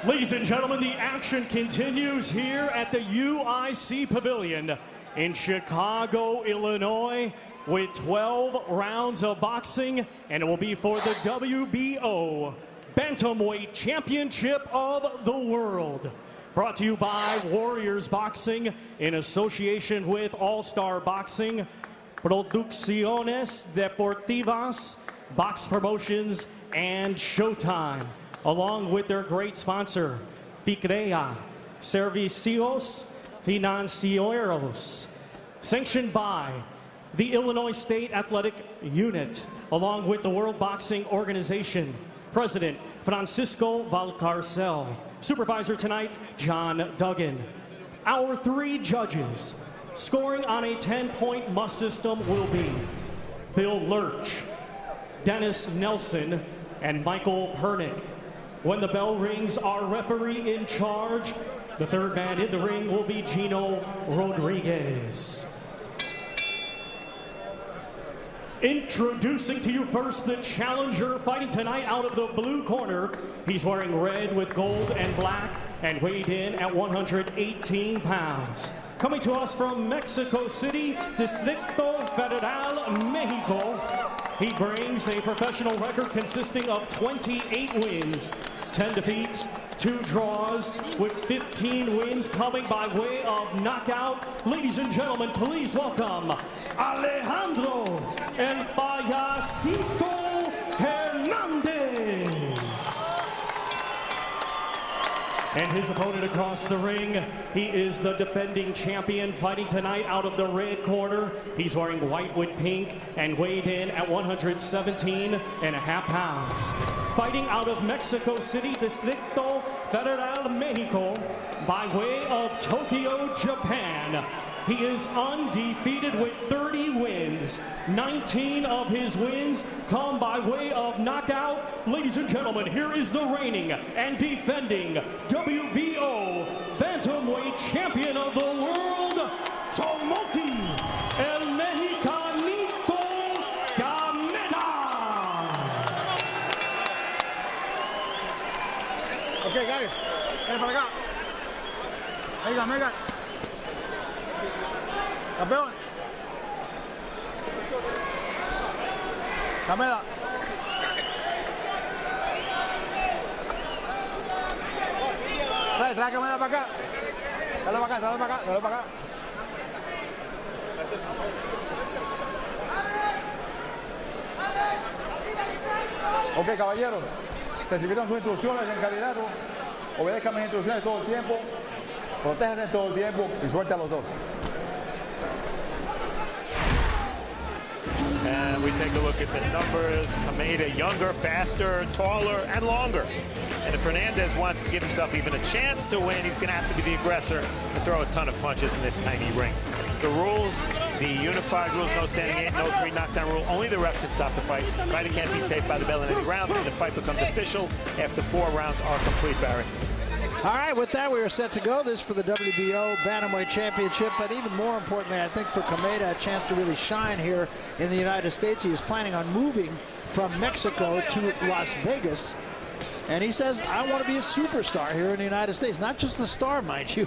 Ladies and gentlemen, the action continues here at the UIC Pavilion in Chicago, Illinois, with 12 rounds of boxing, and it will be for the WBO Bantamweight Championship of the World. Brought to you by Warriors Boxing in association with All-Star Boxing, Producciones Deportivas, Box Promotions, and Showtime, along with their great sponsor, Ficrea Servicios Financieros, sanctioned by the Illinois State Athletic Unit, along with the World Boxing Organization, President Francisco Valcarcel, Supervisor tonight, John Duggan. Our three judges scoring on a 10-point must system will be Bill Lurch, Dennis Nelson, and Michael Pernick. When the bell rings, our referee in charge, the third man in the ring, will be Gino Rodriguez. Introducing to you first the challenger fighting tonight out of the blue corner. He's wearing red with gold and black and weighed in at 118 pounds. Coming to us from Mexico City, Distrito Federal, Mexico. He brings a professional record consisting of 28 wins, 10 defeats, 2 draws, with 15 wins coming by way of knockout. Ladies and gentlemen, please welcome Alejandro El Payasito Hernandez. And his opponent across the ring, he is the defending champion fighting tonight out of the red corner. He's wearing white with pink and weighed in at 117.5 pounds. Fighting out of Mexico City, Distrito Federal, Mexico, by way of Tokyo, Japan. He is undefeated with 30 wins. 19 of his wins come by way of knockout. Ladies and gentlemen, here is the reigning and defending WBO Bantamweight Champion of the World, Tomoki El Mexicanito Kameda. Okay, guys, ven para acá. Venga. Campeón. Kameda. Trae Kameda para acá. Dale para acá. Ok, caballeros. Recibieron sus instrucciones en candidato. Obedezcan mis instrucciones todo el tiempo. Protéjanse todo el tiempo y suerte a los dos. And we take a look at the numbers. Kameda younger, faster, taller, and longer. And if Hernandez wants to give himself even a chance to win, he's going to have to be the aggressor and throw a ton of punches in this tiny ring. The rules, the unified rules, no standing eight, no 3 knockdown rule. Only the ref can stop the fight. Fighter can't be saved by the bell in any round, and the fight becomes official after 4 rounds are complete, Barry. All right, with that, we are set to go. This for the WBO Bantamweight Championship, but even more importantly, I think for Kameda, a chance to really shine here in the United States. He is planning on moving from Mexico to Las Vegas, and he says, I want to be a superstar here in the United States. Not just a star, mind you,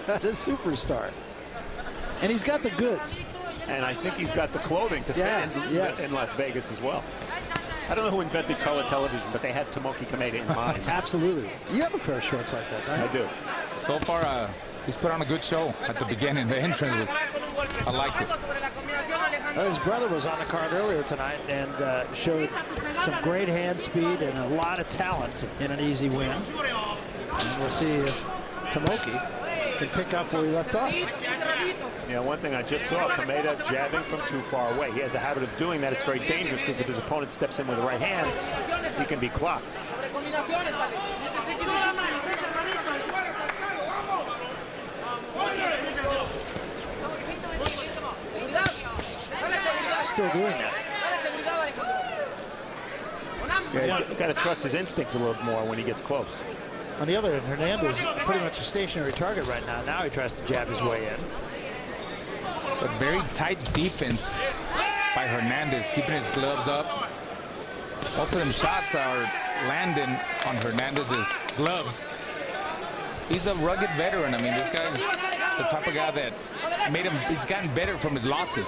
but a superstar. And he's got the goods. And I think he's got the clothing to fit in Las Vegas as well. I don't know who invented color television, but they had Tomoki Kameda in mind. Absolutely. You have a pair of shorts like that, right? I do. So far, he's put on a good show at the beginning. The entrance I liked it. His brother was on the card earlier tonight and showed some great hand speed and a lot of talent in an easy win. And we'll see if Tomoki can pick up where he left off. Yeah, one thing I just saw, Kameda jabbing from too far away. He has a habit of doing that. It's very dangerous because if his opponent steps in with the right hand, he can be clocked. Still doing that. Yeah, he's got to trust his instincts a little more when he gets close. On the other hand, Hernandez is pretty much a stationary target right now. Now he tries to jab his way in. But very tight defense by Hernandez, keeping his gloves up. Most of them shots are landing on Hernandez's gloves. He's a rugged veteran. I mean, this guy's the type of guy that made him, he's gotten better from his losses.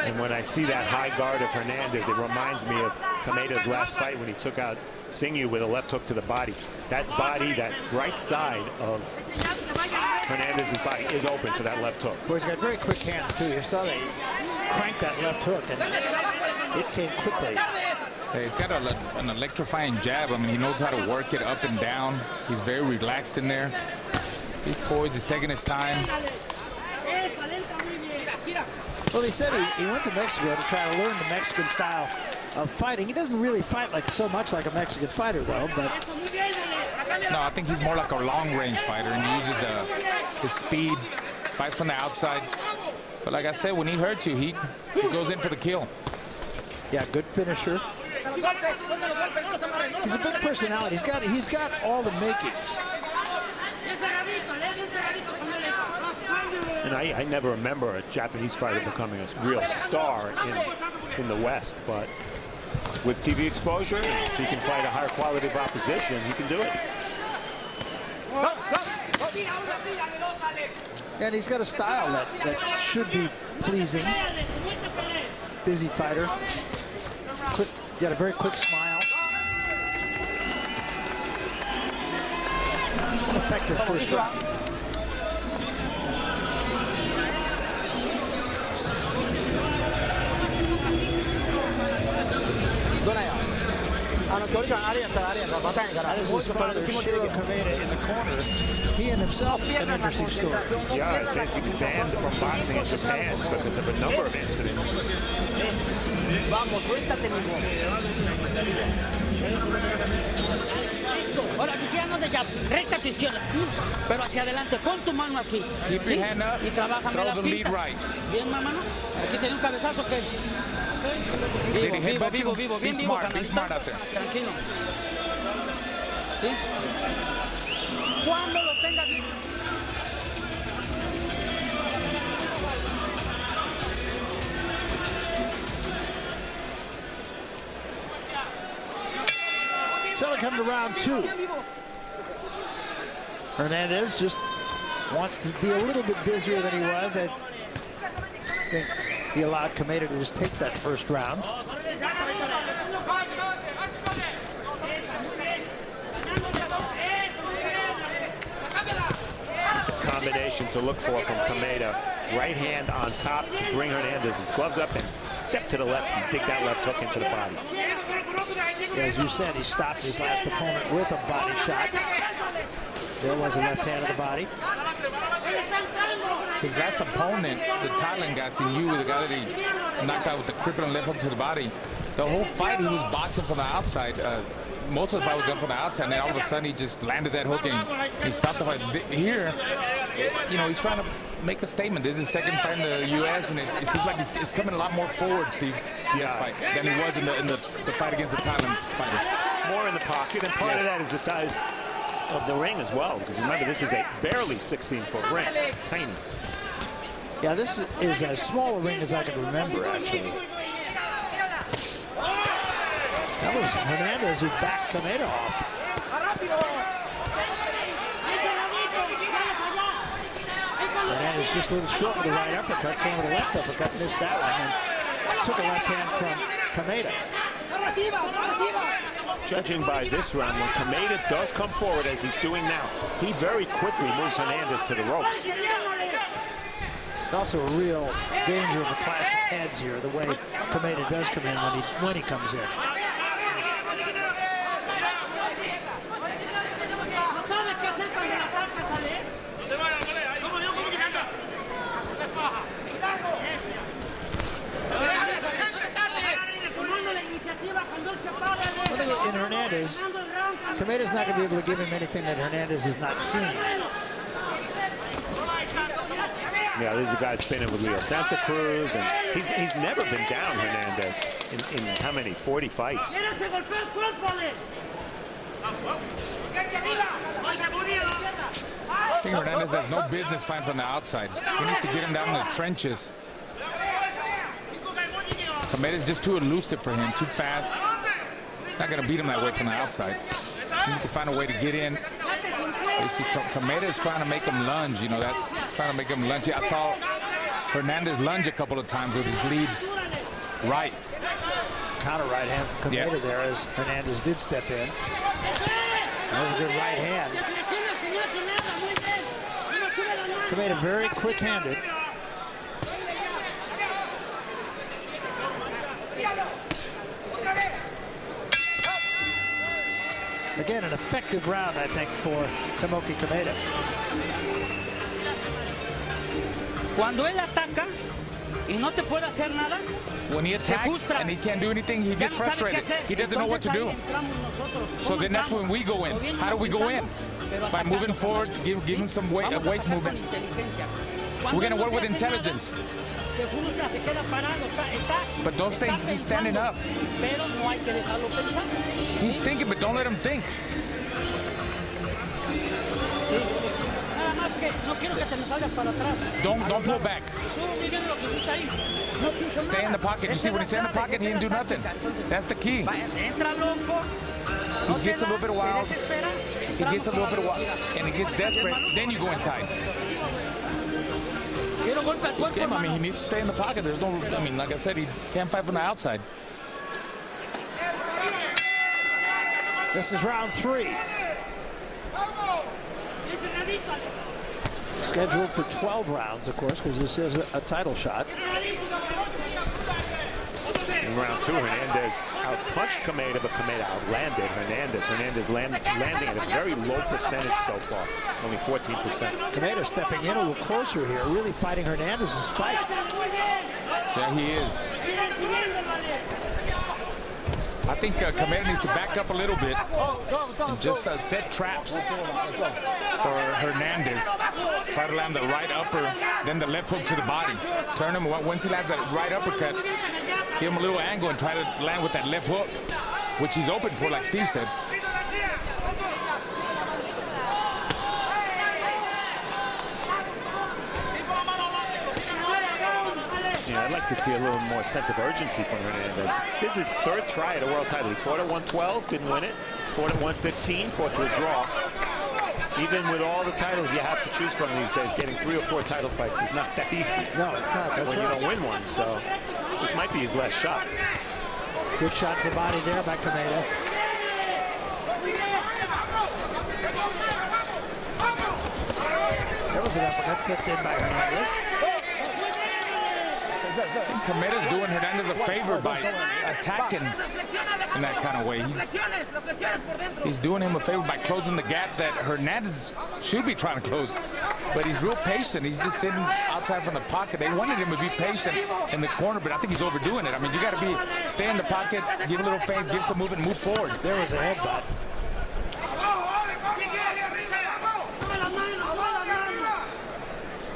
And when I see that high guard of Hernandez, it reminds me of Kameda's last fight when he took out Singyu with a left hook to the body. That body, that right side of Hernandez's body is open for that left hook. Well, he's got very quick hands, too. You saw they cranked that left hook, and it came quickly. Yeah, he's got an electrifying jab. I mean, he knows how to work it up and down. He's very relaxed in there. He's poised. He's taking his time. Well, he said he went to Mexico to try to learn the Mexican style of fighting. He doesn't really fight so much like a Mexican fighter, though. But no, I think he's more like a long-range fighter, and he uses his speed, fights from the outside. But like I said, when he hurts you, he goes in for the kill. Yeah, good finisher. He's a big personality. He's got all the makings. And I never remember a Japanese fighter becoming a real star in the West, but with TV exposure, if he can fight a higher quality of opposition, he can do it. And he's got a style that should be pleasing. Busy fighter. Got a very quick smile. An effective first round. That is his father, Shiro Kameda, in the corner. He and himself, an interesting story. Yeah, basically banned from boxing in Japan because of a number of incidents. Ahora si quieres no te llames, recta tu izquierda, pero hacia adelante, pon tu mano aquí. Keep your hand up, y trabájame throw las the lead fintas. right. Bien, mamá, aquí te di un cabezazo que... Did he Vivo, headbutt vivo, you? vivo, Be bien vivo, smart, be smart out there. Tranquilo. ¿Sí? Cuando lo tengas vivo. So it comes to round two. Hernandez just wants to be a little bit busier than he was. I think he allowed Kameda to just take that first round. Combination to look for from Kameda. Right hand on top to bring Hernandez's gloves up and step to the left and dig that left hook into the body. As you said, he stopped his last opponent with a body shot. There was a left hand of the body. His last opponent, the Thailand guy, Singyu, the guy that he knocked out with the crippling left hook to the body, the whole fight he was boxing from the outside. Most of the fight was done from the outside, and then all of a sudden he just landed that hook and he stopped the fight. Here, you know, he's trying to make a statement. This is his second fight in the U.S., and it seems like it's coming a lot more forward, Steve, in this fight than he was in the fight against the Thailand fighter. More in the pocket, and part of that is the size of the ring as well, because remember, this is a barely 16-foot ring. Tiny. Yeah, this is as small a ring as I can remember, actually. That was Hernandez who backed Kameda off. Hernandez just a little short with the right uppercut, came with a left uppercut, missed that one, and took a left hand from Kameda. Judging by this round, when Kameda does come forward, as he's doing now, he very quickly moves Hernandez to the ropes. Also a real danger of a clash of heads here, the way Kameda does come in when he comes in. In Hernandez, Kameda's not going to be able to give him anything that Hernandez has not seen. Yeah, this is a guy that's been in with Leo Santa Cruz, and he's never been down, Hernandez, in how many, 40 fights. I think Hernandez has no business fighting from the outside. He needs to get him down in the trenches. Kameda's just too elusive for him, too fast. Not going to beat him that way from the outside. He needs to find a way to get in. You see, Kameda is trying to make him lunge. You know, that's trying to make him lunge. I saw Hernandez lunge a couple of times with his lead right. Counter right hand from Kameda there as Hernandez did step in. That was a good right hand. Kameda very quick-handed. Again, an effective round, I think, for Tomoki Kameda. Cuando él ataca y no te puede hacer nada, when he attacks and he can't do anything, he gets frustrated. He doesn't know what to do. So then that's when we go in. How do we go in? By moving forward, give him some waist movement. We're going to work with intelligence. But don't stay just standing up. He's thinking, but don't let him think. Don't pull back. Stay in the pocket. You see when he's in the pocket, he didn't do nothing. That's the key. He gets a little bit wild. He gets a little bit wild, and he gets desperate. Then you go inside. Okay, I mean, he needs to stay in the pocket. There's no, I mean, like I said, he can't fight from the outside. This is round 3. Scheduled for 12 rounds, of course, because this is a title shot. In round 2, Hernandez outpunched Kameda, but Kameda outlanded Hernandez. Hernandez landing at a very low percentage so far, only 14%. Kameda stepping in a little closer here, really fighting Hernandez's fight. Yeah, he is. I think Kameda needs to back up a little bit and just set traps for Hernandez. Try to land the right upper, then the left hook to the body. Turn him, once he lands that right uppercut, give him a little angle and try to land with that left hook, which he's open for, like Steve said. Yeah, I'd like to see a little more sense of urgency from Hernandez. This is his 3rd try at a world title. He fought at 112, didn't win it. Fought at 115, fought to a draw. Even with all the titles you have to choose from these days, getting 3 or 4 title fights is not that easy. No, it's not. That's when right. you don't win one, so this might be his last shot. Good shot to the body there by Kameda. There was an uppercut slipped in by Hernandez. Kameda's doing Hernandez a favor by attacking in that kind of way. He's doing him a favor by closing the gap that Hernandez should be trying to close. But he's real patient. He's just sitting outside from the pocket. They wanted him to be patient in the corner, but I think he's overdoing it. I mean, you got to stay in the pocket, give a little feint, give some movement, move forward. There was a headbutt.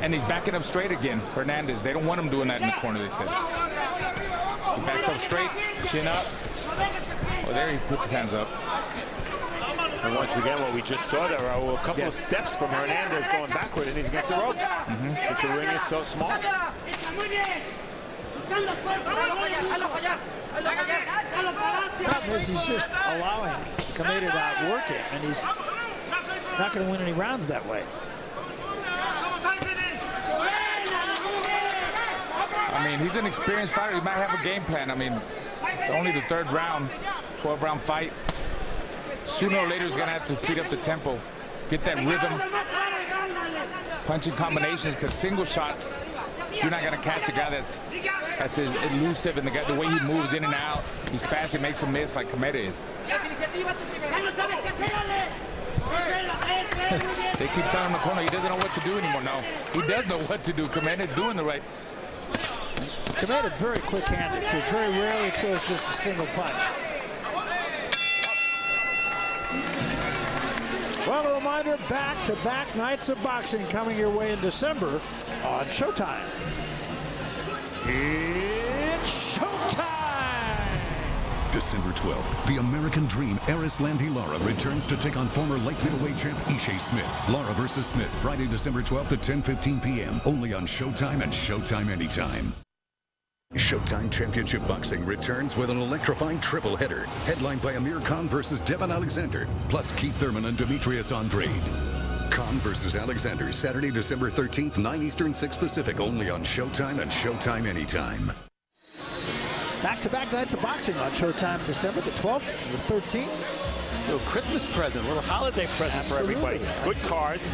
And he's backing up straight again, Hernandez. They don't want him doing that in the corner, they said. He backs up straight, chin up. Well, there he puts his hands up. And once again, what we just saw there are a couple of steps from Hernandez going backward, and he's against the ropes. Because the ring is so small. The problem is he's just allowing Kameda to outwork him, and he's not going to win any rounds that way. I mean, he's an experienced fighter. He might have a game plan. I mean, only the 3rd round, 12-round fight. Sooner or later, he's going to have to speed up the tempo, get that rhythm, punching combinations, because single shots, you're not going to catch a guy that's elusive, and the way he moves in and out. He's fast and makes a miss like Kameda is. They keep telling him in the corner he doesn't know what to do anymore. No, he does know what to do. Kameda's doing the right. Kameda very quick-handed, too. Very rarely throws just a single punch. Well, a reminder, back-to-back nights of boxing coming your way in December on Showtime. 'It's showtime! December 12th, the American Dream Erislandy Lara returns to take on former light middleweight champ Ishe Smith. Lara versus Smith, Friday, December 12th at 10:15 p.m. Only on Showtime and Showtime Anytime. Showtime Championship Boxing returns with an electrifying triple header, headlined by Amir Khan versus Devon Alexander, plus Keith Thurman and Demetrius Andrade. Khan versus Alexander, Saturday, December 13th, 9 Eastern, 6 Pacific, only on Showtime and Showtime Anytime. Back-to-back nights of boxing on Showtime, December the 12th and the 13th. A little Christmas present, a little holiday present for everybody. Good cards.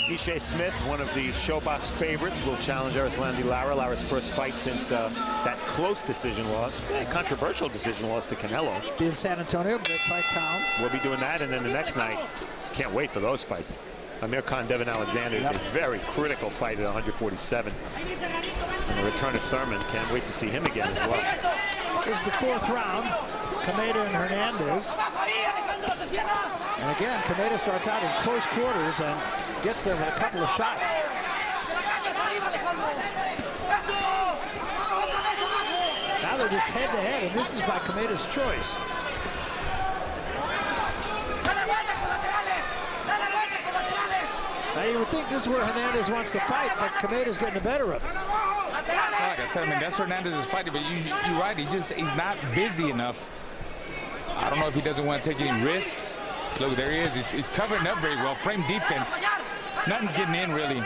Ishe Smith, one of the Showbox favorites, will challenge Erislandy Lara. Lara's first fight since that close decision loss, a controversial decision loss to Canelo. Be in San Antonio, great fight town. We'll be doing that, and then the next night, can't wait for those fights. Amir Khan, Devon Alexander is a very critical fight at 147. And the return of Thurman, can't wait to see him again as well. This is the 4th round. Kameda and Hernandez. And again, Kameda starts out in close quarters and gets there with a couple of shots. Now they're just head-to-head, and this is by Kameda's choice. Now you would think this is where Hernandez wants to fight, but Kameda's getting the better of him. Like I said, I mean, that's Hernandez's fighting, but you're right. He's not busy enough. I don't know if he doesn't want to take any risks. Look, there he is. He's covering up very well. Frame defense. Nothing's getting in, really.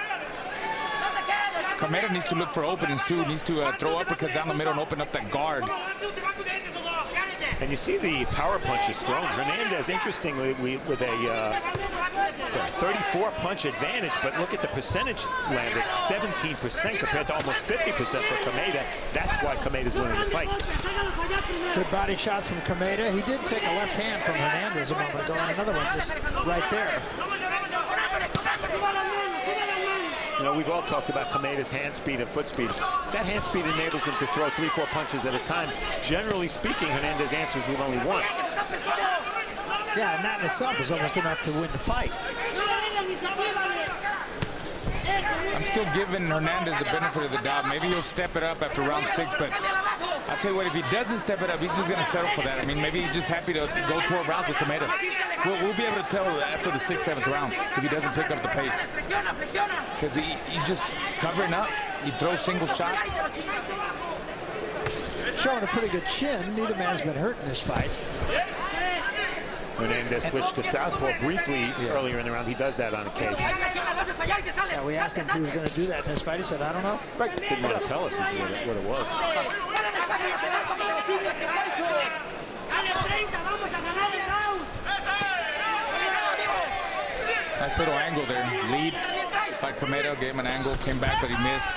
Kameda needs to look for openings, too. Needs to throw uppercuts down the middle and open up that guard. And you see the power punches thrown. Hernandez, interestingly, with a 34 punch advantage, but look at the percentage landed, 17% compared to almost 50% for Kameda. That's why Kameda's winning the fight. Good body shots from Kameda. He did take a left hand from Hernandez a moment ago, and another one just right there. You know, we've all talked about Kameda's hand speed and foot speed. That hand speed enables him to throw 3-4 punches at a time. Generally speaking, Hernandez answers with only one. Yeah, and that in itself is almost enough to win the fight. I'm still giving Hernandez the benefit of the doubt. Maybe he'll step it up after round 6, but I'll tell you what, if he doesn't step it up, he's just going to settle for that. I mean, maybe he's just happy to go 12 rounds with Kameda. We'll be able to tell after the 6th, 7th round if he doesn't pick up the pace. Because he's just covering up. He throws single shots. Showing a pretty good chin. Neither man's been hurt in this fight. Hernandez switched to southpaw briefly earlier in the round. He does that on occasion. Yeah, we asked him if he was going to do that in this fight. He said, I don't know. Right. Didn't want to tell us what it was. Nice little angle there. Lead by Kameda. Gave him an angle. Came back, but he missed.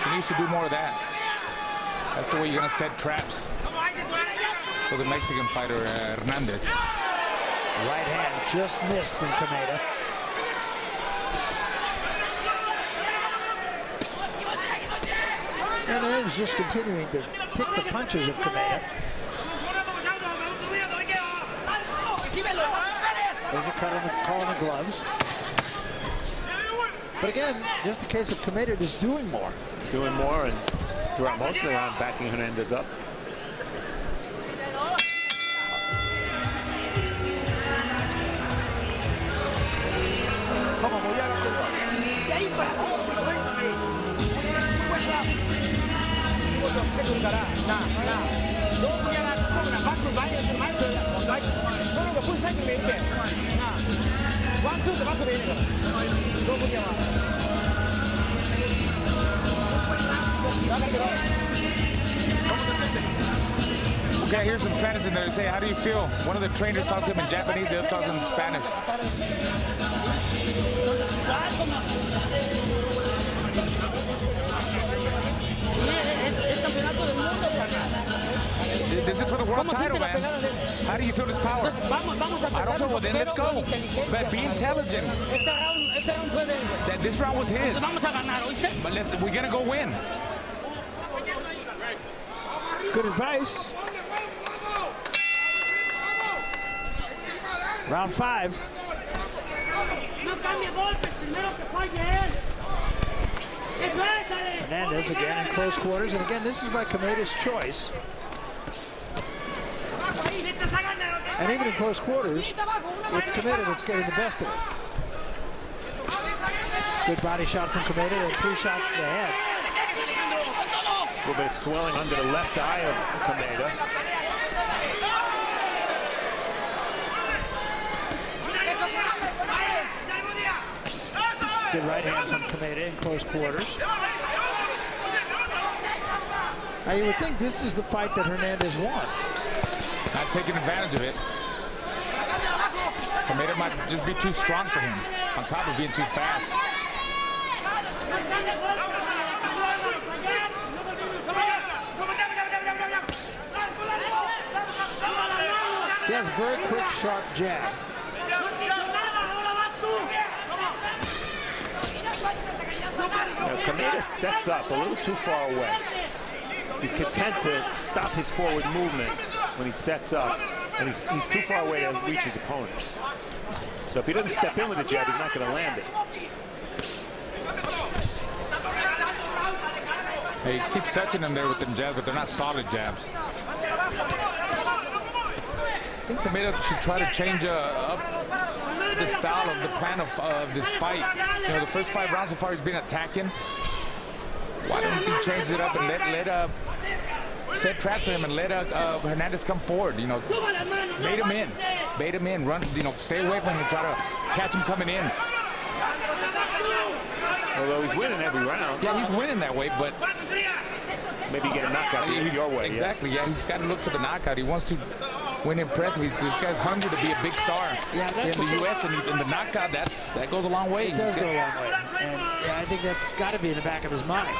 He needs to do more of that. That's the way you're going to set traps for the Mexican fighter, Hernandez. Right hand just missed from Kameda. Hernandez just continuing to pick the punches of Kameda. There's a cut on the call on the gloves. But again, just a case of Kameda just doing more. Doing more, and throughout most of the round, backing Hernandez up. Okay, here's some Spanish in there. They say, how do you feel? One of the trainers talks to him in Japanese, the other talks to him in Spanish. This is for the world title, man. How do you feel this power? I don't feel, well, then let's go. But be intelligent. This round was his. But we're going to go win. Good advice. Round 5. Hernandez again in close quarters, and again, this is by Kameda's choice. And even in close quarters, it's Kameda that's getting the best of it. Good body shot from Kameda and 3 shots to the head. A little bit of swelling under the left eye of Kameda. Good right hand from Kameda in close quarters. Now you would think this is the fight that Hernandez wants. Not taking advantage of it. Kameda might just be too strong for him, on top of being too fast. He has a very quick, sharp jab. Now, Kameda sets up a little too far away. He's content to stop his forward movement when he sets up, and he's too far away to reach his opponent. So if he doesn't step in with the jab, he's not going to land it. He keeps touching them there with them jabs, but they're not solid jabs. I think Kameda should try to change up the style of the plan of this fight. You know, the first 5 rounds so far he's been attacking. Why don't he change it up and let set traps for him and let Hernandez come forward? You know, bait him in, run. You know, stay away from him, try to catch him coming in. Although he's winning every round. Yeah, he's winning that way, but maybe get a knockout your way. Exactly. Yeah, he's got to look for the knockout. He wants to win impressive. This guy's hungry to be a big star in the U.S. and the knockout that goes a long way. It does go a long way, and yeah, I think that's got to be in the back of his mind.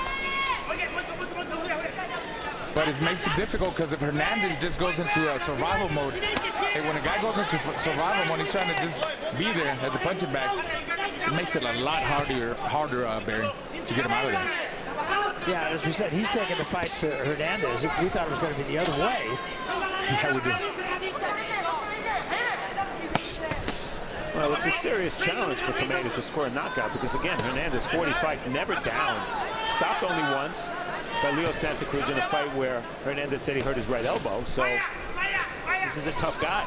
But it makes it difficult because if Hernandez just goes into a survival mode, when a guy goes into survival mode, he's trying to just be there as a punching bag. It makes it a lot harder, Barry, to get him out of there. Yeah, as we said, he's taking the fight to Hernandez. We thought it was going to be the other way. Yeah, we did. Well, it's a serious challenge for Kameda to score a knockout because, again, Hernandez, 40 fights, never down. Stopped only once by Leo Santa Cruz in a fight where Hernandez said he hurt his right elbow. So this is a tough guy.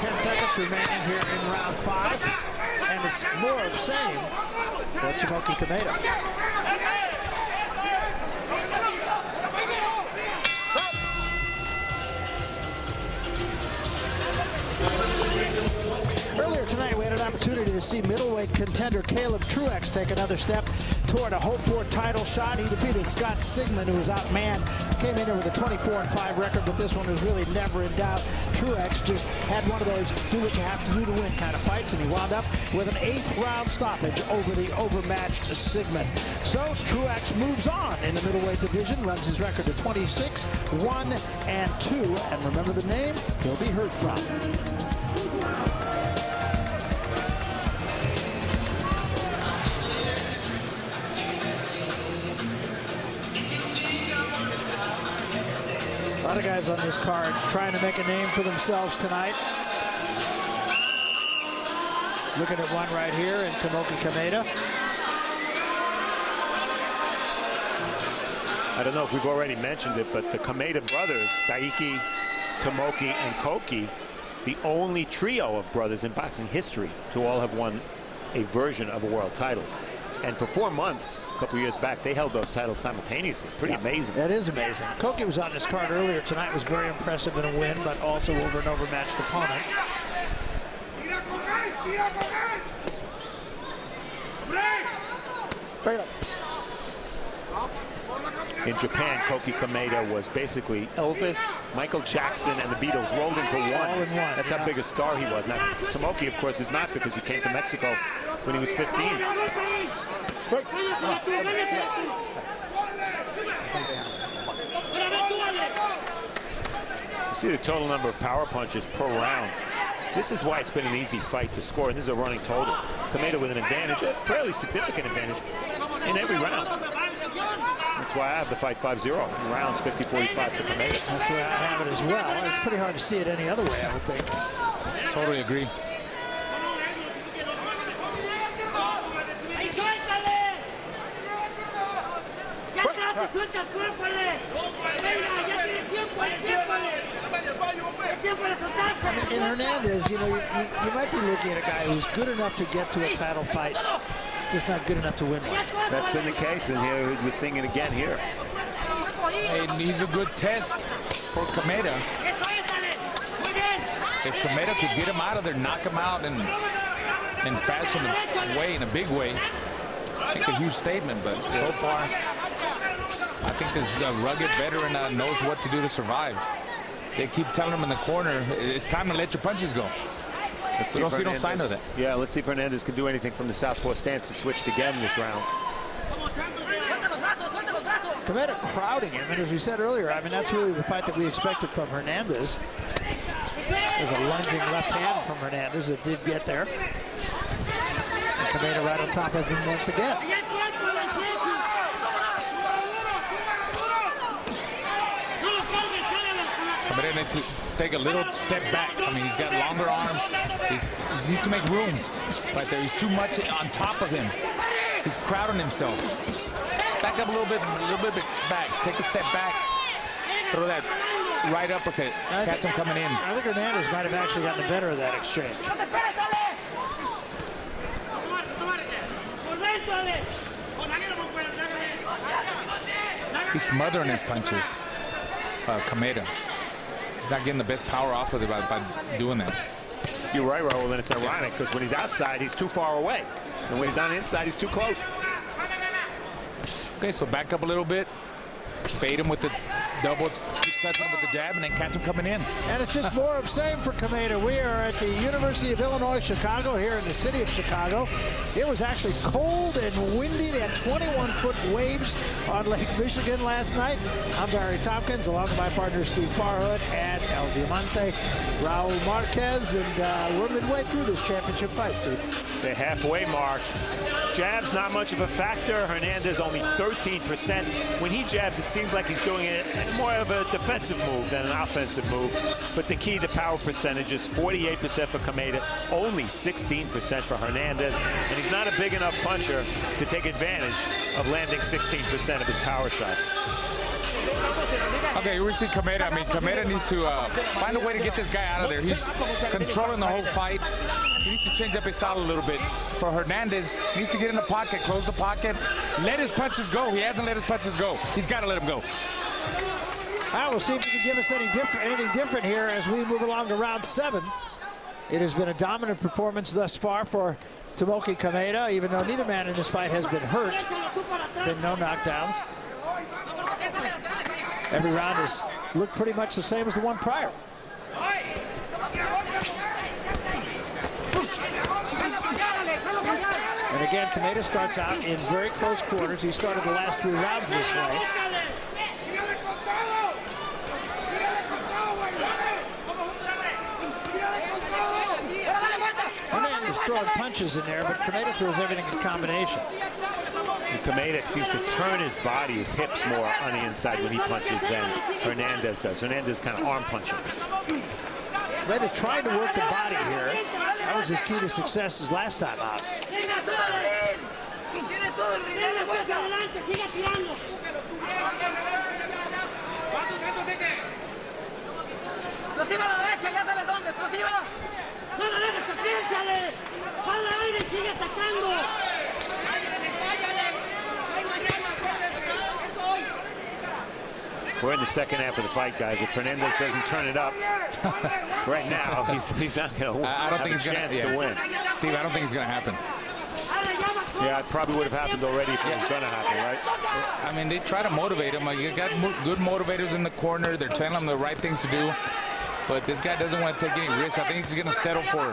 10 seconds remaining here in round 5. And it's more of the same for Tomoki Kameda. Earlier tonight, we had an opportunity to see middleweight contender Caleb Truex take another step toward a hoped-for title shot. He defeated Scott Sigmund, who was outmanned. Came in there with a 24-5 record, but this one was really never in doubt. Truex just had one of those do what you have to do to win kind of fights, and he wound up with an 8th round stoppage over the overmatched Sigmund. So Truex moves on in the middleweight division, runs his record to 26-1-2, and remember the name he'll be heard from. A lot of guys on this card trying to make a name for themselves tonight. Looking at one right here in Tomoki Kameda. I don't know if we've already mentioned it, but the Kameda brothers, Daiki, Tomoki, and Koki, the only trio of brothers in boxing history to all have won a version of a world title. And for 4 months, a couple years back, they held those titles simultaneously. Pretty amazing. That is amazing. Koki was on this card earlier tonight, was very impressive in a win, but also over an overmatched opponent. In Japan, Koki Kameda was basically Elvis, Michael Jackson, and the Beatles rolled into one. All in one. That's how big a star he was. Now, Tomoki, of course, is not because he came to Mexico when he was 15. You see the total number of power punches per round. This is why it's been an easy fight to score, and this is a running total. Kameda with an advantage, a fairly significant advantage in every round. That's why I have the fight 5-0. Rounds 50-45 to Kameda. That's the way I have it as well. It's pretty hard to see it any other way, I would think. Totally agree. In Hernandez, you know, you might be looking at a guy who's good enough to get to a title fight, just not good enough to win one. That's been the case, and here we're seeing it again here. And he's a good test for Kameda. If Kameda could get him out of there, knock him out in fashion way, in a big way, make a huge statement. But so far, I think this rugged veteran knows what to do to survive. They keep telling him in the corner, it's time to let your punches go. You don't see no sign of that. Yeah, let's see if Hernandez can do anything from the southpaw stance. He switched again this round. Kameda crowding him, and as we said earlier, I mean, that's really the fight that we expected from Hernandez. There's a lunging left hand from Hernandez that did get there. And Kameda right on top of him once again. Kameda needs to take a little step back. I mean, he's got longer arms. He needs to make room right there. He's too much on top of him. He's crowding himself. Just back up a little bit back. Take a step back. Throw that right uppercut. Catch him coming in. I think Hernandez might have actually gotten the better of that exchange. He's smothering his punches, Kameda. He's not getting the best power off of it by doing that. You're right, Raul, and it's ironic because when he's outside, he's too far away. And when he's on the inside, he's too close. Okay, so back up a little bit. Bait him with the double, touch him with the jab, and then catch him coming in. And it's just more of same for Kameda. We are at the University of Illinois, Chicago, here in the city of Chicago. It was actually cold and windy. They had 21-foot waves on Lake Michigan last night. I'm Barry Tompkins, along with my partner Steve Farhood and El Diamante, Raul Marquez, and we're midway through this championship fight, Steve. The halfway mark. Jabs not much of a factor. Hernandez only 13%. When he jabs, it seems like he's doing it more of a defensive move than an offensive move. But the key, the power percentage is 48% for Kameda, only 16% for Hernandez. And he's not a big enough puncher to take advantage of landing 16% of his power shots. Okay, we see Kameda. I mean, Kameda needs to find a way to get this guy out of there. He's controlling the whole fight. He needs to change up his style a little bit. For Hernandez, he needs to get in the pocket, close the pocket, let his punches go. He hasn't let his punches go. He's got to let them go. All right, we'll see if he can give us anything different here as we move along to round 7. It has been a dominant performance thus far for Tomoki Kameda, even though neither man in this fight has been hurt. Been no knockdowns. Every round has looked pretty much the same as the one prior. And again, Kameda starts out in very close quarters. He started the last 3 rounds this way. Hernandez throwing punches in there, but Kameda throws everything in combination. And Kameda seems to turn his body, his hips more on the inside when he punches than Hernandez does. Hernandez kind of arm punching. Kameda trying to work the body here. That was his key to success his last time out. We're in the second half of the fight, guys. If Hernandez doesn't turn it up right now, he's not going to have a chance to win. Steve, I don't think it's going to happen. Yeah, it probably would have happened already if it was going to happen, right? I mean, they try to motivate him. You got good motivators in the corner. They're telling him the right things to do. But this guy doesn't want to take any risks. I think he's going to settle for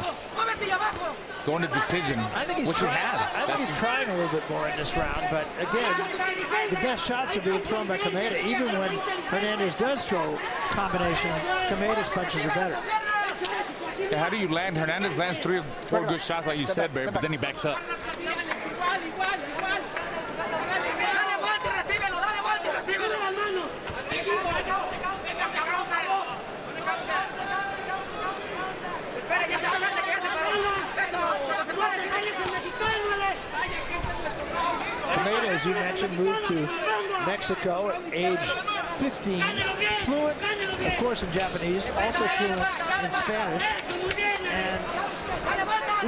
going to decision, which he has. I think he's trying a little bit more in this round. But again, the best shots are being thrown by Kameda. Even when Hernandez does throw combinations, Kameda's punches are better. Yeah, how do you land? Hernandez lands 3 or 4 good shots, like you said, Barry, but then he backs up. Kameda, as you mentioned, moved to Mexico at age 15. Fluent, of course, in Japanese, also fluent in Spanish, and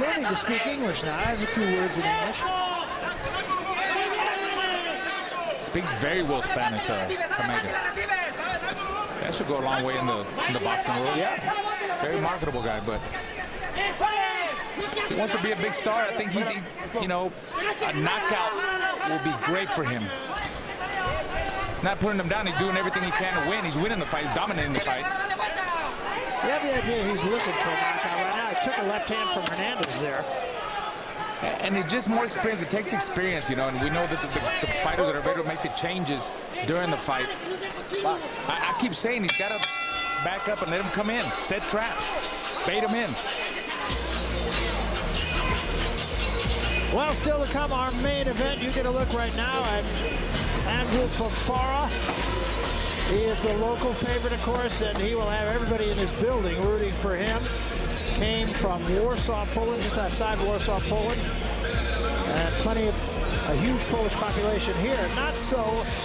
learning to speak English now. Has a few words in English. Speaks very well Spanish, Kameda. That should go a long way in the boxing world. Yeah, very marketable guy, but he wants to be a big star. I think he's, you know, a knockout will be great for him. Not putting him down, he's doing everything he can to win. He's winning the fight, he's dominating the fight. You have the idea he's looking for a knockout right now. He took a left hand from Hernandez there. And it's just more experience. It takes experience, you know, and we know that the fighters that are able to make the changes during the fight. I keep saying he's got to back up and let him come in, set traps, bait him in. Well, still to come, our main event. You get a look right now at Andrew Fafara. He is the local favorite, of course, and he will have everybody in his building rooting for him. Came from Warsaw, Poland, just outside Warsaw, Poland. And a huge Polish population here. Not so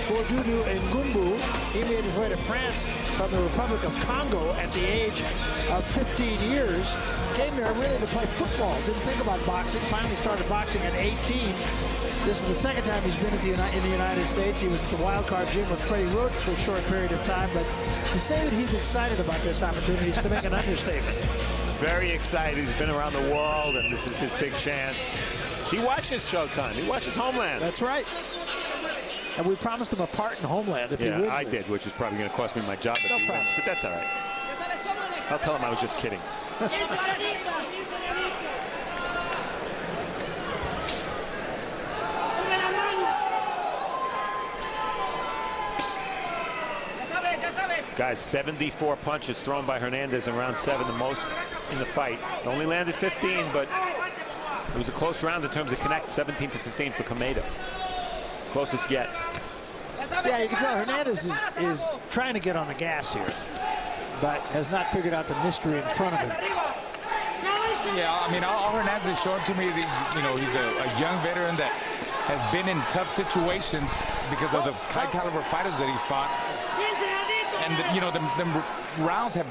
for Dudu Ngumbu. He made his way to France from the Republic of Congo at the age of 15 years. Came there really to play football. Didn't think about boxing. Finally started boxing at 18. This is the second time he's been in the United States. He was at the Wild Card Gym with Freddie Roach for a short period of time. But to say that he's excited about this opportunity is to make an understatement. Very excited. He's been around the world, and this is his big chance. He watches Showtime. He watches Homeland. That's right. And we promised him a part in Homeland if he wins. I did, which is probably going to cost me my job if he wins, but that's all right. I'll tell him I was just kidding. Guys, 74 punches thrown by Hernandez in round 7, the most in the fight. He only landed 15, but it was a close round in terms of connect, 17 to 15 for Kameda. Closest yet. Yeah, you can tell Hernandez is trying to get on the gas here, but has not figured out the mystery in front of him. Yeah, I mean, all Hernandez is showing to me is he's a young veteran that has been in tough situations because of the high caliber fighters that he fought. And the rounds have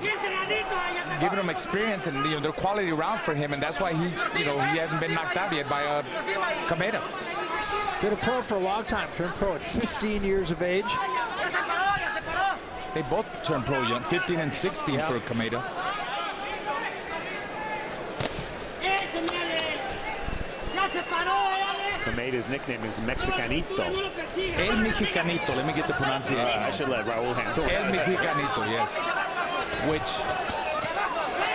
given him experience, and they're quality rounds for him, and that's why he hasn't been knocked out yet by Kameda. Been a pro for a long time. Turned pro at 15 years of age. They both turned pro young, 15 and 16 for Kameda. Kameda's nickname is Mexicanito. El Mexicanito. Let me get the pronunciation. I should let Raul handle it. El Mexicanito, yes. Which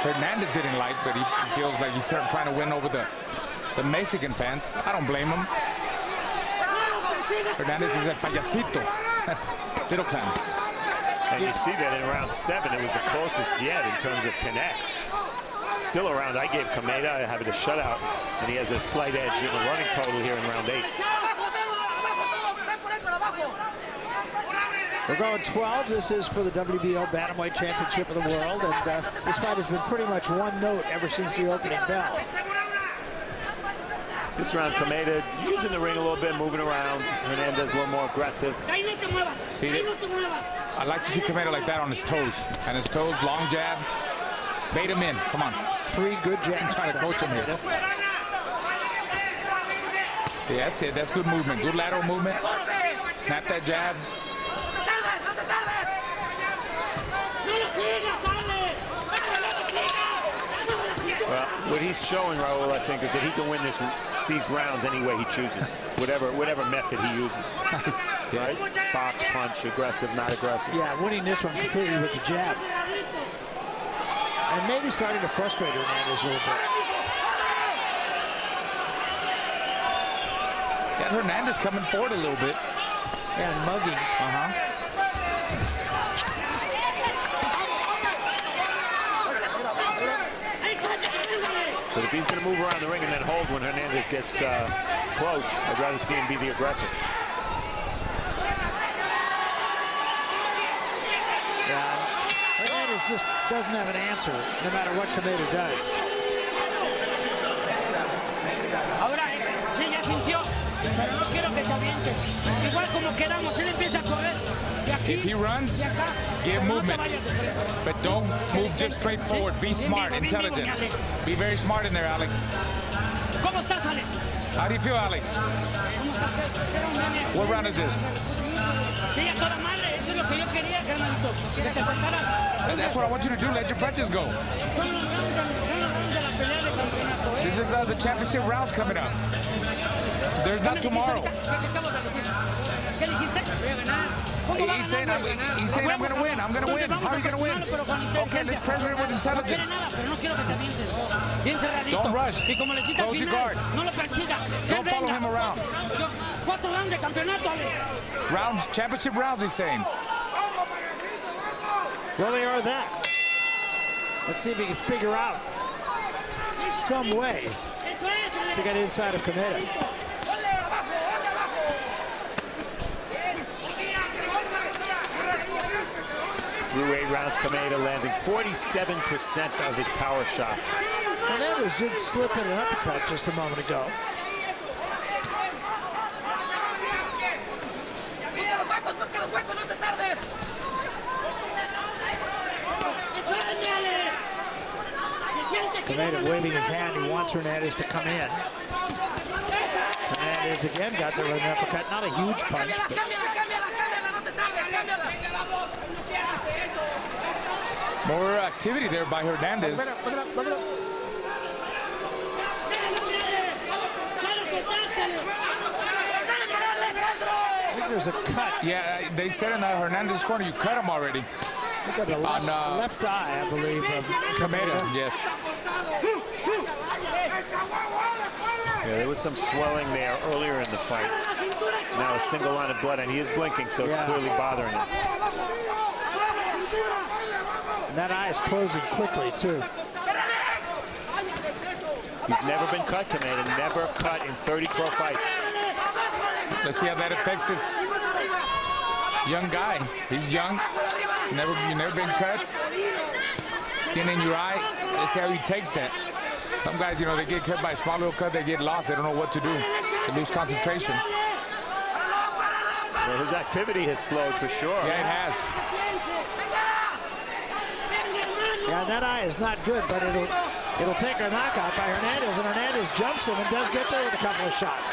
Hernandez didn't like, but he feels like he's trying to win over the Mexican fans. I don't blame him. Hernandez is el payasito. Little clown. And you see that in round 7, it was the closest yet in terms of connects. Still around, I gave Kameda having a shutout, and he has a slight edge in the running total here in round 8. We're going 12. This is for the WBO Bantamweight Championship of the World, and this fight has been pretty much one note ever since the opening bell. This round, Kameda using the ring a little bit, moving around. Hernandez a little more aggressive. See it? I like to see Kameda like that on his toes. And his toes, long jab. Bait him in. Come on. 3 good jabs. I'm trying to coach him here. Yeah, that's it. That's good movement. Good lateral movement. Snap that jab. Well, what he's showing, Raul, I think, is that he can win these rounds any way he chooses, whatever method he uses. Right? Box, punch, aggressive, not aggressive. Yeah, winning this one completely with the jab. And maybe starting to frustrate Hernandez a little bit. He's got Hernandez coming forward a little bit. Yeah, and mugging. But if he's going to move around the ring and then hold when Hernandez gets close, I'd rather see him be the aggressor. Hernandez just doesn't have an answer, no matter what Kameda does. Ahora, sí, ya sintió, pero no quiero que te avientes. Igual como quedamos, él empieza a correr. If he runs, give movement. But don't move just straight forward. Be smart, intelligent. Be very smart in there, Alex. How do you feel, Alex? What round is this? That's what I want you to do. Let your punches go. This is the championship rounds coming up. There's not tomorrow. He's saying I'm going to win. I'm going to win. How are you going to win? Okay, let's pressure it with intelligence. Don't rush. Close your guard. Don't follow him around. Rounds, championship rounds, he's saying. Well, they are that. Let's see if he can figure out some way to get inside of Kameda. Through 8 rounds, Kameda landing 47% of his power shots. Hernandez did slip in an uppercut just a moment ago. Kameda waving his hand. He wants Hernandez to come in. Hernandez again got there with an uppercut. Not a huge punch, but more activity there by Hernandez. I think there's a cut. Yeah, they said in Hernandez's corner, you cut him already. Look at the left eye, I believe, of Kameda. Yes. Yeah, there was some swelling there earlier in the fight. Now a single line of blood, and he is blinking, so it's clearly bothering him. And that eye is closing quickly, too. He's never been cut, Kameda. Never cut in 30 pro fights. Let's see how that affects this young guy. He's young. You've never been cut. Skin in your eye. Let's see how he takes that. Some guys, you know, they get cut by a small little cut, they get lost. They don't know what to do. They lose concentration. Well, his activity has slowed for sure. Yeah, it has. Yeah, that eye is not good, but it'll take a knockout by Hernandez, and Hernandez jumps him and does get there with a couple of shots.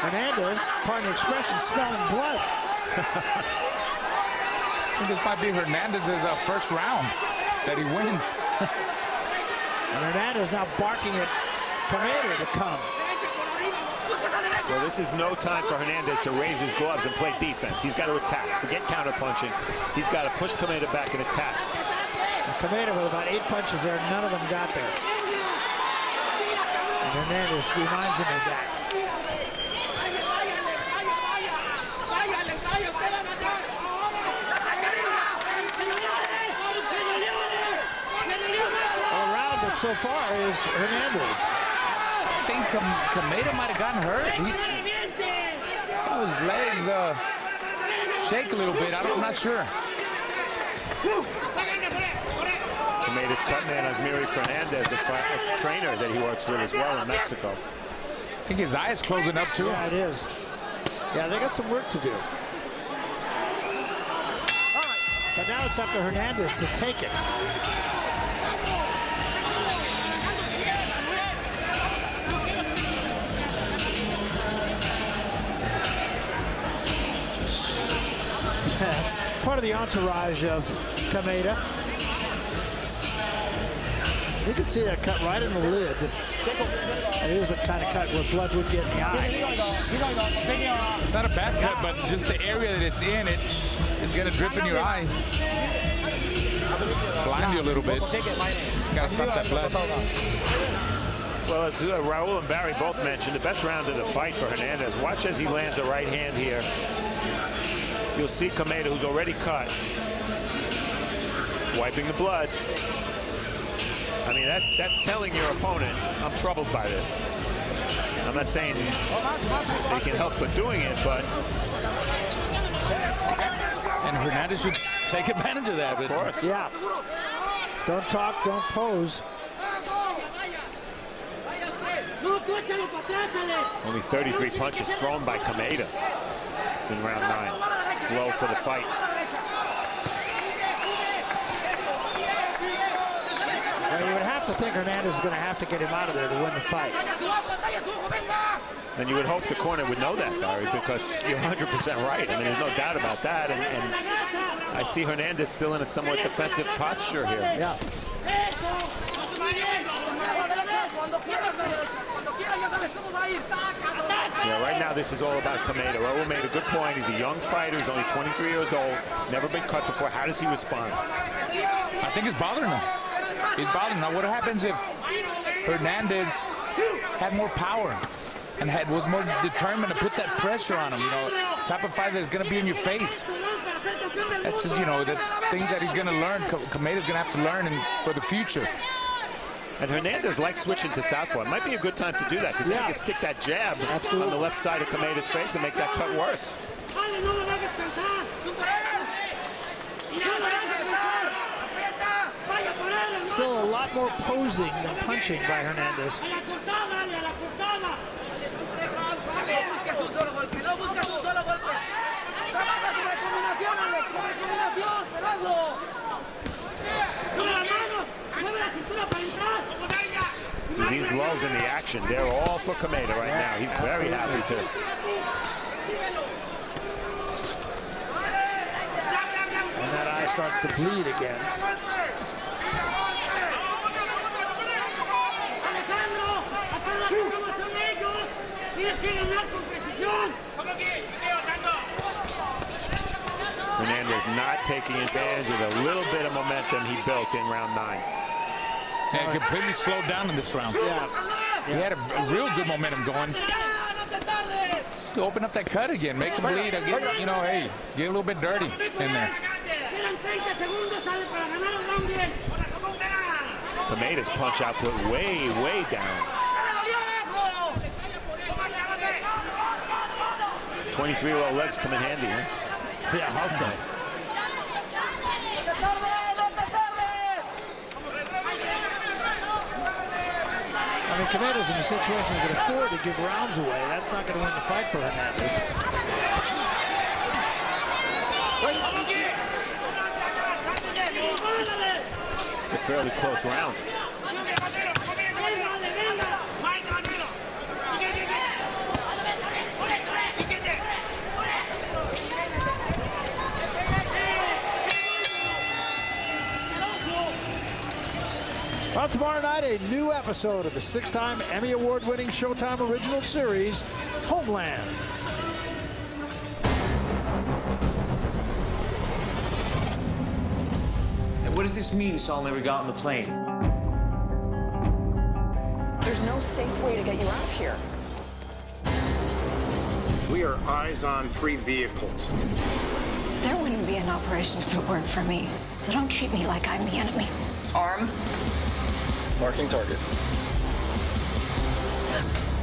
Hernandez, pardon the expression, smelling blood. I think this might be Hernandez's first round that he wins. And Hernandez now barking at Kameda to come. Well, this is no time for Hernandez to raise his gloves and play defense. He's got to attack. Forget counterpunching. He's got to push Kameda back and attack. And Kameda with about 8 punches there, none of them got there. And Hernandez reminds him of that. All around it so far is Hernandez. I think Kameda might have gotten hurt. He saw his legs shake a little bit. I'm not sure. Kameda's cutting in Asmiri Fernandez, the trainer that he works with as well in Mexico. I think his eye is closing up too. Yeah, it is. Yeah, they got some work to do. But now it's up to Hernandez to take it. That's part of the entourage of Kameda. You can see that cut right in the lid. It is the kind of cut where blood would get in the eye. It's not a bad cut, but just the area that it's in, it's going to drip in your eye. Blind you a little bit. Got to stop that blood. Well, as Raul and Barry both mentioned, the best round of the fight for Hernandez. Watch as he lands a right hand here. You'll see Kameda, who's already cut, wiping the blood. I mean, that's telling your opponent, I'm troubled by this. I'm not saying they can help but doing it, but... And Hernandez should take advantage of that. Of course. Yeah. Don't talk, don't pose. Only 33 punches thrown by Kameda. in round 9. Low for the fight. Well, you would have to think Hernandez is going to have to get him out of there to win the fight. And you would hope the corner would know that, Barry, because you're 100% right. I mean, there's no doubt about that. And I see Hernandez still in a somewhat defensive posture here. Yeah. Yeah, right now this is all about Kameda. Raul made a good point. He's a young fighter. He's only 23 years old. Never been cut before. How does he respond? I think it's bothering him. It's bothering him. Now, what happens if Hernandez had more power and was more determined to put that pressure on him? You know, type of fighter that's going to be in your face. That's just, you know, that's things that he's going to learn. Kameda's going to have to learn for the future. And Hernandez likes switching to southpaw. It might be a good time to do that because he can stick that jab on the left side of Kameda's face and make that cut worse. Still a lot more posing than punching by Hernandez. These lulls in the action, they're all for Kameda right now. He's very happy to. And that eye starts to bleed again. Hernandez not taking advantage of the little bit of momentum he built in round 9. And completely slowed down in this round. He had a real good momentum going. Just to open up that cut again, make him bleed again. You know, hey, get a little bit dirty in there. Kameda's punch output way, way down. 23-year-old legs come in handy, huh? Yeah, I'll say. I mean, Kameda's in a situation he can afford to give rounds away. That's not going to win the fight for Hernandez. A fairly close round. Well, tomorrow night, a new episode of the 6-time Emmy Award-winning Showtime original series, Homeland. And what does this mean Saul never got on the plane? There's no safe way to get you out of here. We are eyes on 3 vehicles. There wouldn't be an operation if it weren't for me. So don't treat me like I'm the enemy. Arm. Marking target.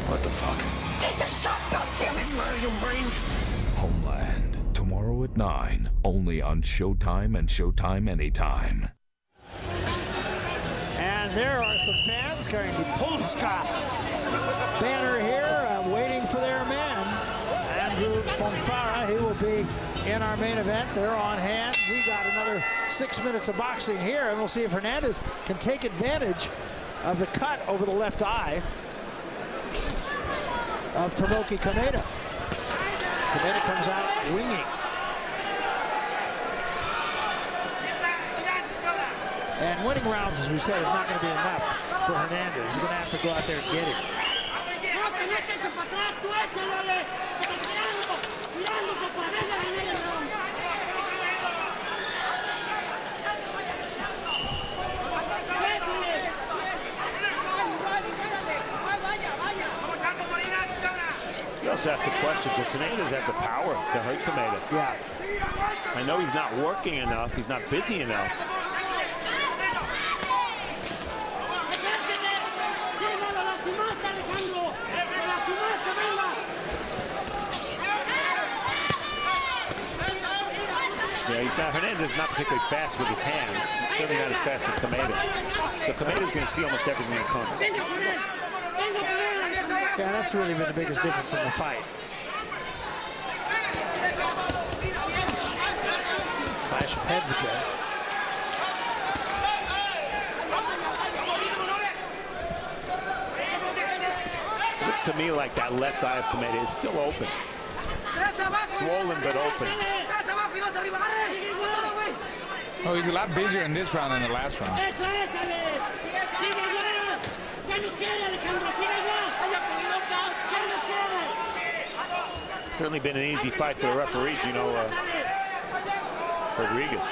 What the fuck? Take the shot, goddammit! Where are your brains? Homeland, tomorrow at 9, only on Showtime and Showtime Anytime. And there are some fans carrying the Polska banner here, waiting for their man, Andrew Fonfara. He will be in our main event. They're on hand. We got another 6 minutes of boxing here, and we'll see if Hernandez can take advantage of the cut over the left eye of Tomoki Kameda. Kameda comes out winging. And winning rounds, as we said, is not going to be enough for Hernandez. He's going to have to go out there and get him. You also have to question, does Hernandez have the power to hurt Kameda? Yeah. I know he's not working enough. He's not busy enough. Yeah, he's not. Hernandez is not particularly fast with his hands. Certainly not as fast as Kameda. So Kameda's going to see almost everything that comes. Yeah, that's really been the biggest difference in the fight. Clash of heads again. Looks to me like that left eye of Kameda is still open. Swollen but open. Oh, he's a lot busier in this round than the last round. Certainly been an easy fight for the referees, you know, Rodriguez.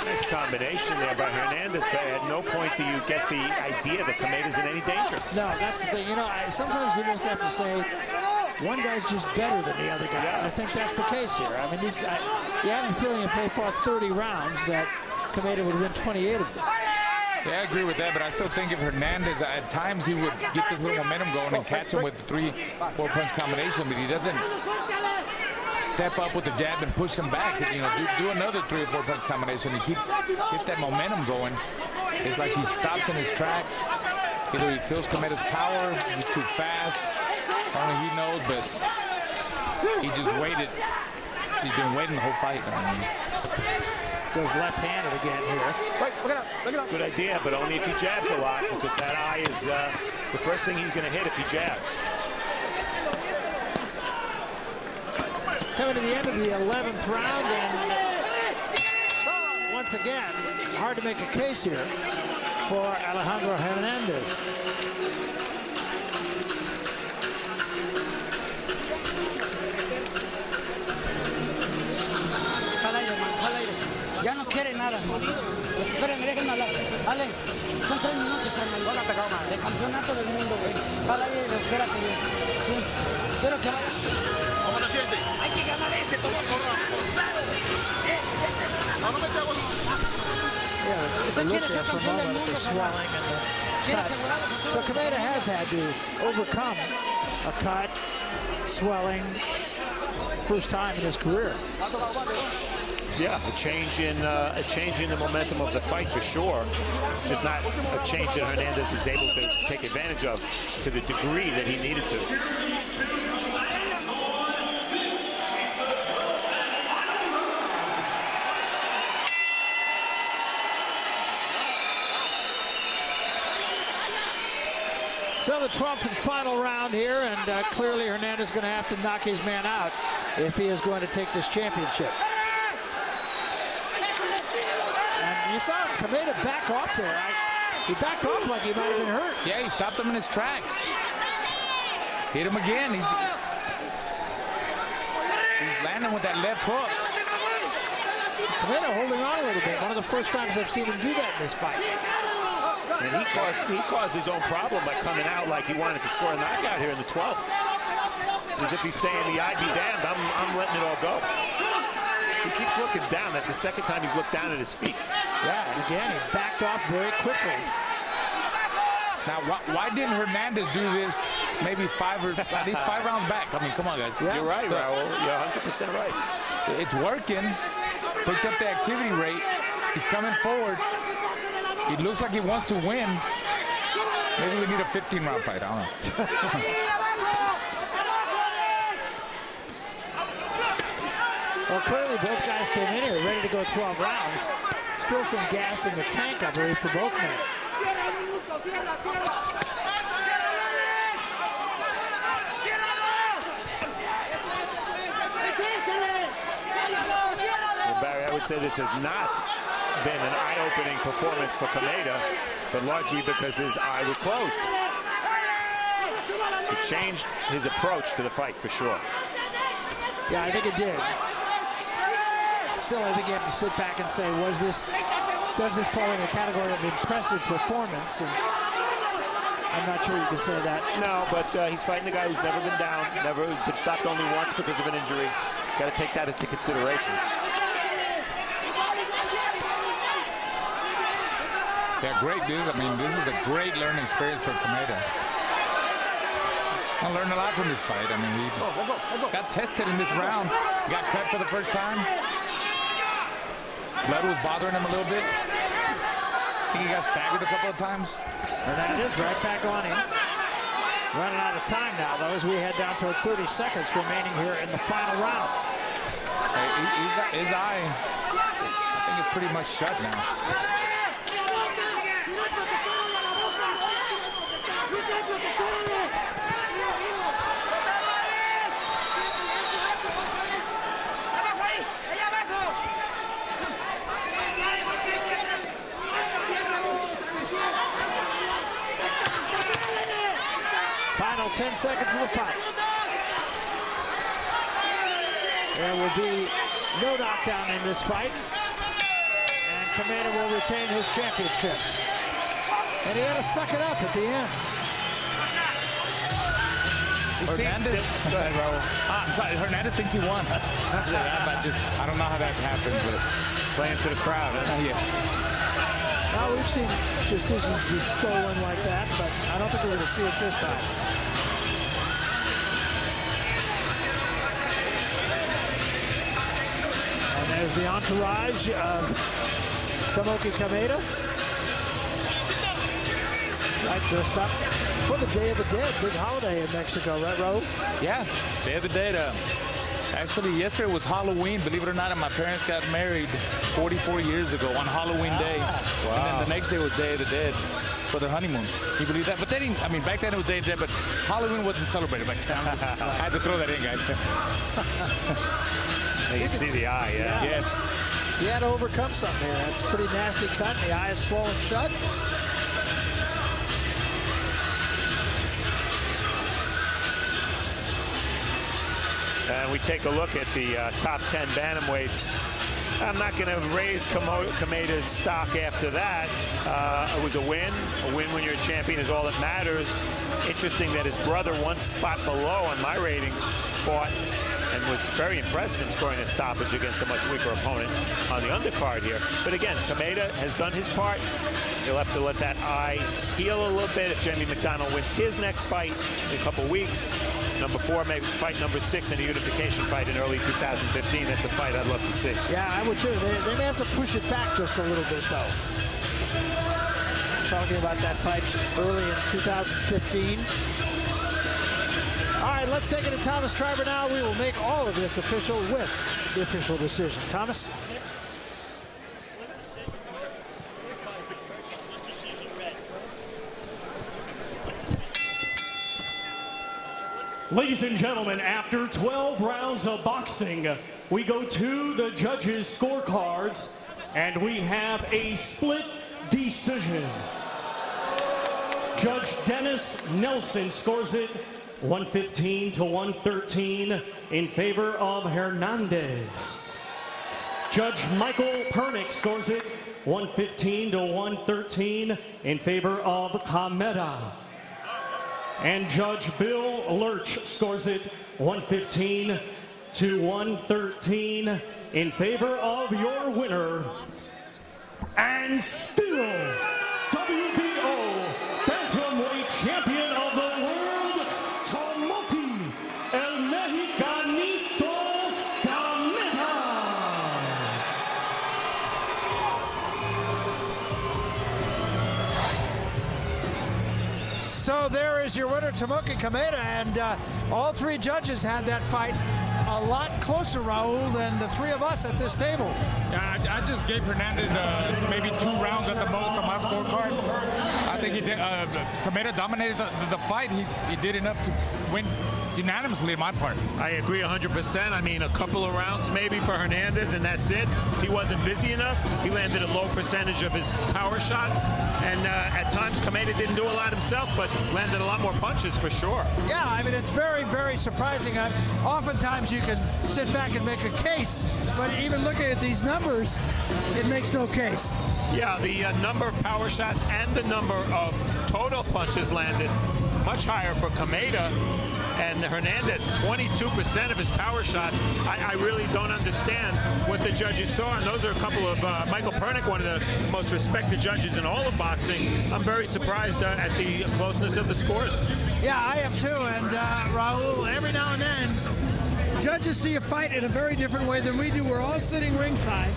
Nice combination there by Hernandez, but at no point do you get the idea that Kameda's in any danger. No, that's the thing. You know, sometimes you just have to say one guy's just better than the other guy. And I think that's the case here. I mean, you have a feeling if they fought 30 rounds that Kameda would win 28 of them. Yeah, I agree with that, but I still think if Hernandez, at times he would get this little momentum going and catch him with the 3-4 punch combination, but he doesn't step up with the jab and push him back. You know, do another 3 or 4 punch combination and get that momentum going. It's like he stops in his tracks. Either he feels Kameda's power, he's too fast, only he knows, but he just waited. He's been waiting the whole fight. I mean, goes left-handed again here. Good idea, but only if he jabs a lot, because that eye is the first thing he's going to hit if he jabs. Coming to the end of the 11th round, and once again, hard to make a case here for Alejandro Hernandez. Ya no quiere nada. Espérenme, déjenme hablar. Ale, son 3 minutos, carnal. De campeonato del mundo, güey. Jala y espérate bien. Sí. Quiero que vaya. ¿Cómo lo siente? Hay que ganar este, Tomoki. No me cago. Yeah, they looked at for a moment at the swelling and the cut. So Kameda has had to overcome a cut, swelling, first time in his career. Yeah, a change in the momentum of the fight for sure. Just not a change that Hernandez was able to take advantage of to the degree that he needed to. So the 12th and final round here, and clearly Hernandez is going to have to knock his man out if he is going to take this championship. And you saw Kameda back off there. He backed off like he might have been hurt. Yeah, he stopped him in his tracks. Hit him again. He's landing with that left hook. Kameda holding on a little bit. One of the first times I've seen him do that in this fight. And he caused his own problem by coming out like he wanted to score a knockout here in the 12th. It's as if he's saying, the eye be damned, I'm letting it all go. He keeps looking down. That's the second time he's looked down at his feet. Yeah, again, he backed off very quickly. Now, why didn't Hernandez do this maybe at least 5 rounds back? I mean, come on, guys. Yeah. You're right, Raul. You're 100% right. It's working. Picked up the activity rate. He's coming forward. He looks like he wants to win. Maybe we need a 15-round fight. I don't know. Well, clearly both guys came in here ready to go 12 rounds. Still some gas in the tank, I believe, for both men. Well, Barry, I would say this has not been an eye-opening performance for Kameda, but largely because his eye was closed. It changed his approach to the fight for sure. Yeah, I think it did. Still, I think you have to sit back and say, does this fall in the category of impressive performance? And I'm not sure you can say that. No, but he's fighting a guy who's never been down, never been stopped only once because of an injury. Got to take that into consideration. Yeah, great, dude. I mean, this is a great learning experience for Kameda. I learned a lot from this fight. I mean, he got tested in this round. Got cut for the first time. blood was bothering him a little bit. I think he got staggered a couple of times. Hernandez right back on him. Running out of time now, though, as we head down to 30 seconds remaining here in the final round. Hey, his eye, I think it's pretty much shut now. Final 10 seconds of the fight. There will be no knockdown in this fight. And Kameda will retain his championship. And he had to suck it up at the end. Hernandez, go ahead, Raul. I'm sorry, Hernandez thinks he won. I don't know how that happened, but playing to the crowd. Huh? Yeah. Now we've seen decisions be stolen like that, but I don't think we're going to see it this time. And there's the entourage of Tomoki Kameda. Right, dressed up for the Day of the Dead, big holiday in Mexico, right, Raul? Yeah, Day of the Dead. Actually, yesterday was Halloween. Believe it or not, and my parents got married 44 years ago on Halloween Day. Wow. And then the next day was Day of the Dead for their honeymoon. You believe that? But they didn't, I mean, back then it was Day of the Dead, but Halloween wasn't celebrated back then. I had to throw that in, guys. You can see the eye, yeah. Yes. He had to overcome something here. That's a pretty nasty cut. The eye is swollen shut. And we take a look at the top 10 bantamweights. I'm not going to raise Kameda's stock after that. It was a win. A win when you're a champion is all that matters. Interesting that his brother, one spot below on my ratings, fought and was very impressed in scoring a stoppage against a much weaker opponent on the undercard here. But again, Kameda has done his part. He'll have to let that eye heal a little bit if Jamie McDonald wins his next fight in a couple weeks. Number 4, maybe fight number 6 in a unification fight in early 2015. That's a fight I'd love to see. Yeah, I would too. They may have to push it back just a little bit, though. Talking about that fight early in 2015. All right, let's take it to Thomas Triber now. We will make all of this official with the official decision. Thomas? Ladies and gentlemen, after 12 rounds of boxing, we go to the judges' scorecards, and we have a split decision. Judge Dennis Nelson scores it 115 to 113 in favor of Hernandez. Judge Michael Pernick scores it 115 to 113 in favor of Kameda. And Judge Bill Lurch scores it 115 to 113 in favor of your winner, and still WBO Bantamweight Champion of the World, Tomoki El Mexicanito Kameda. So there is your winner, Tomoki Kameda, and all 3 judges had that fight a lot closer, Raul, than the 3 of us at this table. Yeah, I just gave Hernandez maybe 2 rounds at the most on my scorecard. I think he did. Kameda dominated the fight. He did enough to win unanimously in my part. I agree 100%. I mean, a couple of rounds maybe for Hernandez, and that's it. He wasn't busy enough. He landed a low percentage of his power shots, and at times Kameda didn't do a lot himself, but landed a lot more punches for sure. Yeah, I mean, it's very, very surprising. Oftentimes you can sit back and make a case, but even looking at these numbers, it makes no case. Yeah, the number of power shots and the number of total punches landed much higher for Kameda. And Hernandez, 22% of his power shots. I really don't understand what the judges saw. And those are a couple of, Michael Pernick, one of the most respected judges in all of boxing. I'm very surprised at the closeness of the scores. Yeah, I am too. And Raul, every now and then, judges see a fight in a very different way than we do. We're all sitting ringside.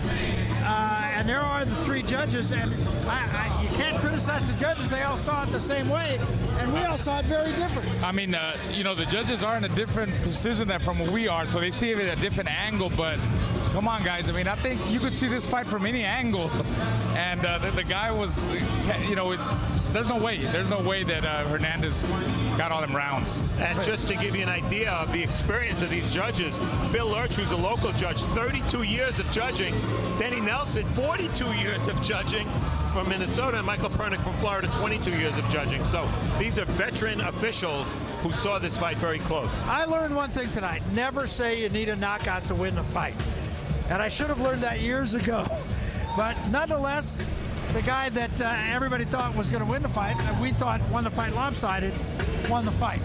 and there are the 3 judges, and you can't criticize the judges. They all saw it the same way, and we all saw it very different. I mean, you know, the judges are in a different position than from where we are, so they see it at a different angle, but come on, guys. I mean, I think you could see this fight from any angle, and the guy was, you know, there's no way that Hernandez got all them rounds. And just to give you an idea of the experience of these judges, Bill Lurch, who's a local judge, 32 years of judging. Denny Nelson, 42 years of judging from Minnesota, and Michael Pernick from Florida, 22 years of judging. So these are veteran officials who saw this fight very close. I learned one thing tonight. Never say you need a knockout to win the fight. And I should have learned that years ago. But nonetheless, the guy that everybody thought was going to win the fight, and we thought won the fight lopsided, won the fight.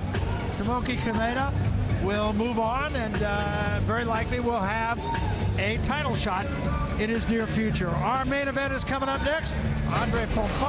Tomoki Kameda will move on, and very likely will have a title shot in his near future. Our main event is coming up next. Andre Pompar